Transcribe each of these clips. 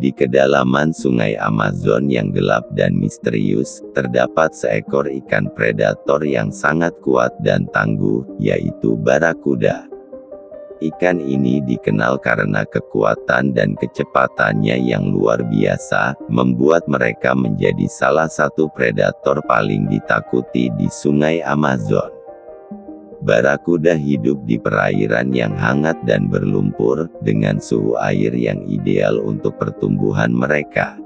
Di kedalaman sungai Amazon yang gelap dan misterius, terdapat seekor ikan predator yang sangat kuat dan tangguh, yaitu barakuda. Ikan ini dikenal karena kekuatan dan kecepatannya yang luar biasa, membuat mereka menjadi salah satu predator paling ditakuti di sungai Amazon. Barakuda hidup di perairan yang hangat dan berlumpur, dengan suhu air yang ideal untuk pertumbuhan mereka.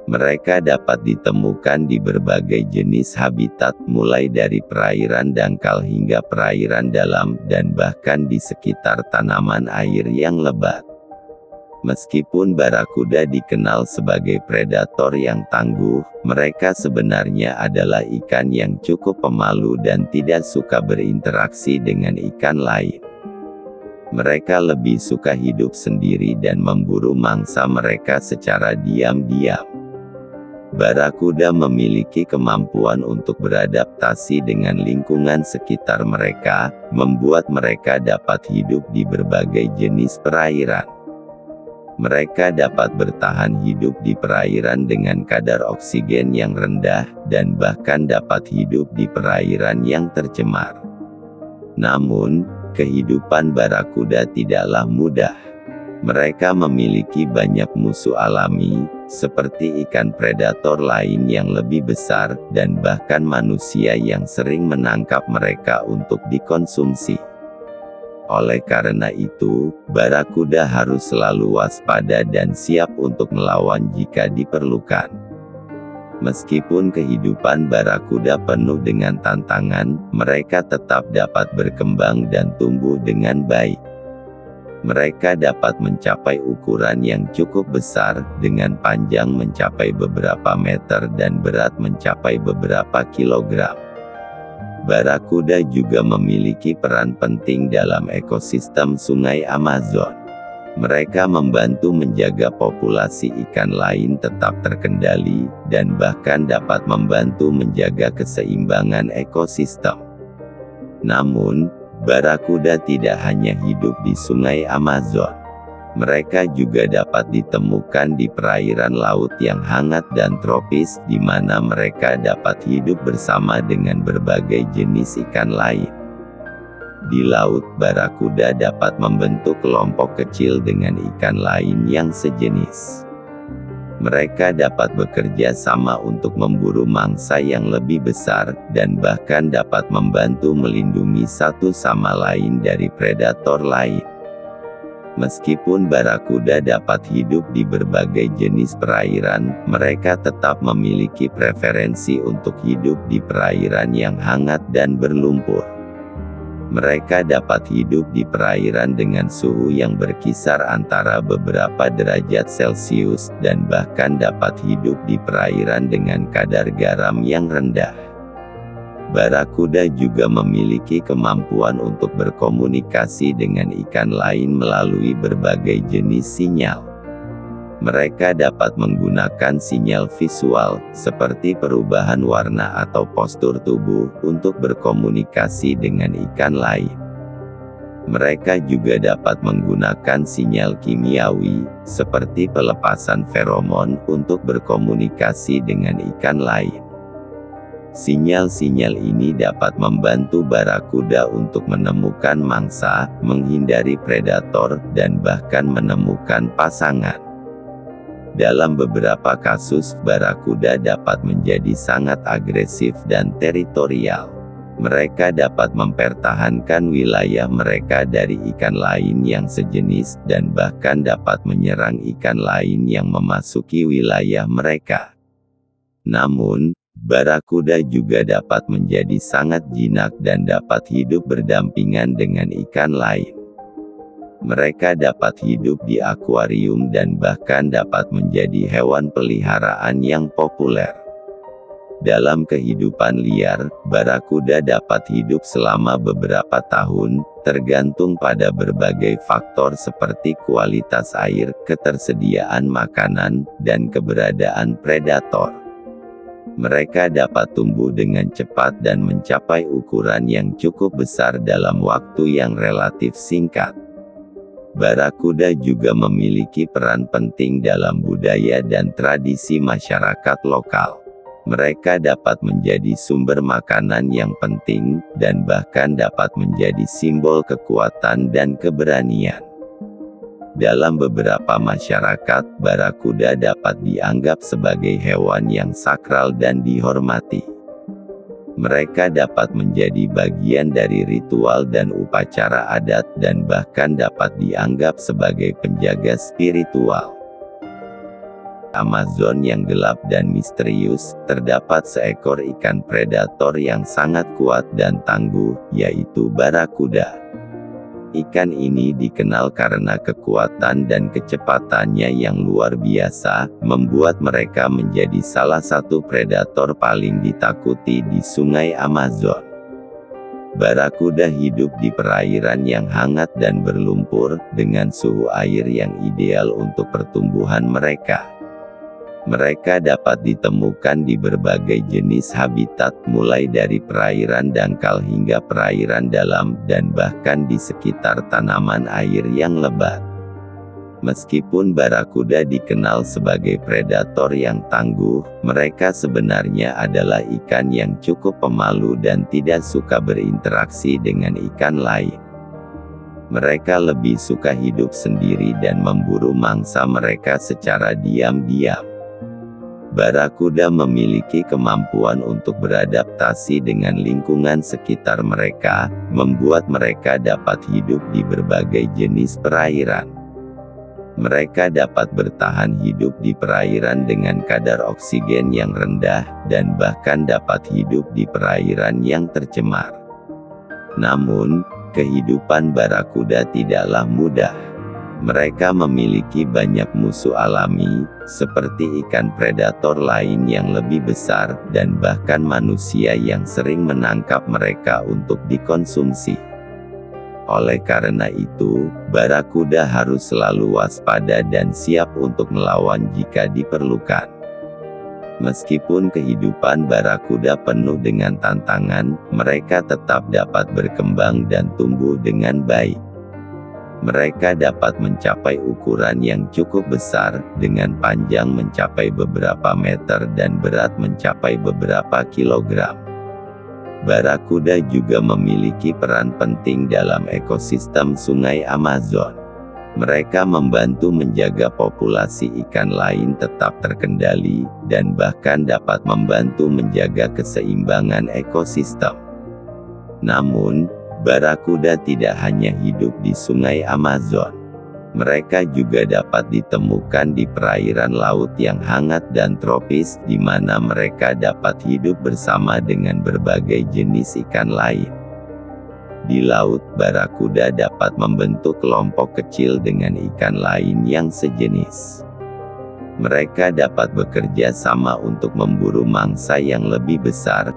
Mereka dapat ditemukan di berbagai jenis habitat, mulai dari perairan dangkal hingga perairan dalam, dan bahkan di sekitar tanaman air yang lebat. Meskipun barakuda dikenal sebagai predator yang tangguh, mereka sebenarnya adalah ikan yang cukup pemalu dan tidak suka berinteraksi dengan ikan lain. Mereka lebih suka hidup sendiri dan memburu mangsa mereka secara diam-diam. Barakuda memiliki kemampuan untuk beradaptasi dengan lingkungan sekitar mereka, membuat mereka dapat hidup di berbagai jenis perairan. Mereka dapat bertahan hidup di perairan dengan kadar oksigen yang rendah, dan bahkan dapat hidup di perairan yang tercemar. Namun, kehidupan barakuda tidaklah mudah. Mereka memiliki banyak musuh alami, seperti ikan predator lain yang lebih besar, dan bahkan manusia yang sering menangkap mereka untuk dikonsumsi. Oleh karena itu, barakuda harus selalu waspada dan siap untuk melawan jika diperlukan. Meskipun kehidupan barakuda penuh dengan tantangan, mereka tetap dapat berkembang dan tumbuh dengan baik. Mereka dapat mencapai ukuran yang cukup besar, dengan panjang mencapai beberapa meter dan berat mencapai beberapa kilogram. Barakuda juga memiliki peran penting dalam ekosistem sungai Amazon. Mereka membantu menjaga populasi ikan lain tetap terkendali, dan bahkan dapat membantu menjaga keseimbangan ekosistem. Namun, barakuda tidak hanya hidup di sungai Amazon. Mereka juga dapat ditemukan di perairan laut yang hangat dan tropis, di mana mereka dapat hidup bersama dengan berbagai jenis ikan lain. Di laut, barakuda dapat membentuk kelompok kecil dengan ikan lain yang sejenis. Mereka dapat bekerja sama untuk memburu mangsa yang lebih besar, dan bahkan dapat membantu melindungi satu sama lain dari predator lain. Meskipun barakuda dapat hidup di berbagai jenis perairan, mereka tetap memiliki preferensi untuk hidup di perairan yang hangat dan berlumpur. Mereka dapat hidup di perairan dengan suhu yang berkisar antara beberapa derajat Celcius, dan bahkan dapat hidup di perairan dengan kadar garam yang rendah. Barakuda juga memiliki kemampuan untuk berkomunikasi dengan ikan lain melalui berbagai jenis sinyal. Mereka dapat menggunakan sinyal visual, seperti perubahan warna atau postur tubuh, untuk berkomunikasi dengan ikan lain. Mereka juga dapat menggunakan sinyal kimiawi, seperti pelepasan feromon, untuk berkomunikasi dengan ikan lain. Sinyal-sinyal ini dapat membantu barakuda untuk menemukan mangsa, menghindari predator, dan bahkan menemukan pasangan. Dalam beberapa kasus, barakuda dapat menjadi sangat agresif dan teritorial. Mereka dapat mempertahankan wilayah mereka dari ikan lain yang sejenis, dan bahkan dapat menyerang ikan lain yang memasuki wilayah mereka. Namun, barakuda juga dapat menjadi sangat jinak dan dapat hidup berdampingan dengan ikan lain. Mereka dapat hidup di akuarium dan bahkan dapat menjadi hewan peliharaan yang populer. Dalam kehidupan liar, barakuda dapat hidup selama beberapa tahun, tergantung pada berbagai faktor seperti kualitas air, ketersediaan makanan, dan keberadaan predator. Mereka dapat tumbuh dengan cepat dan mencapai ukuran yang cukup besar dalam waktu yang relatif singkat. Barakuda juga memiliki peran penting dalam budaya dan tradisi masyarakat lokal. Mereka dapat menjadi sumber makanan yang penting, dan bahkan dapat menjadi simbol kekuatan dan keberanian. Dalam beberapa masyarakat, barakuda dapat dianggap sebagai hewan yang sakral dan dihormati. Mereka dapat menjadi bagian dari ritual dan upacara adat dan bahkan dapat dianggap sebagai penjaga spiritual. Amazon yang gelap dan misterius, terdapat seekor ikan predator yang sangat kuat dan tangguh, yaitu barakuda. Ikan ini dikenal karena kekuatan dan kecepatannya yang luar biasa, membuat mereka menjadi salah satu predator paling ditakuti di Sungai Amazon. Barakuda hidup di perairan yang hangat dan berlumpur, dengan suhu air yang ideal untuk pertumbuhan mereka. Mereka dapat ditemukan di berbagai jenis habitat, mulai dari perairan dangkal hingga perairan dalam, dan bahkan di sekitar tanaman air yang lebat. Meskipun barakuda dikenal sebagai predator yang tangguh, mereka sebenarnya adalah ikan yang cukup pemalu dan tidak suka berinteraksi dengan ikan lain. Mereka lebih suka hidup sendiri dan memburu mangsa mereka secara diam-diam. Barakuda memiliki kemampuan untuk beradaptasi dengan lingkungan sekitar mereka, membuat mereka dapat hidup di berbagai jenis perairan. Mereka dapat bertahan hidup di perairan dengan kadar oksigen yang rendah, dan bahkan dapat hidup di perairan yang tercemar. Namun, kehidupan barakuda tidaklah mudah. Mereka memiliki banyak musuh alami, seperti ikan predator lain yang lebih besar, dan bahkan manusia yang sering menangkap mereka untuk dikonsumsi. Oleh karena itu, barakuda harus selalu waspada dan siap untuk melawan jika diperlukan. Meskipun kehidupan barakuda penuh dengan tantangan, mereka tetap dapat berkembang dan tumbuh dengan baik. Mereka dapat mencapai ukuran yang cukup besar, dengan panjang mencapai beberapa meter dan berat mencapai beberapa kilogram. Barakuda juga memiliki peran penting dalam ekosistem Sungai Amazon. Mereka membantu menjaga populasi ikan lain tetap terkendali, dan bahkan dapat membantu menjaga keseimbangan ekosistem. Namun, barakuda tidak hanya hidup di Sungai Amazon. Mereka juga dapat ditemukan di perairan laut yang hangat dan tropis, di mana mereka dapat hidup bersama dengan berbagai jenis ikan lain. Di laut, barakuda dapat membentuk kelompok kecil dengan ikan lain yang sejenis. Mereka dapat bekerja sama untuk memburu mangsa yang lebih besar,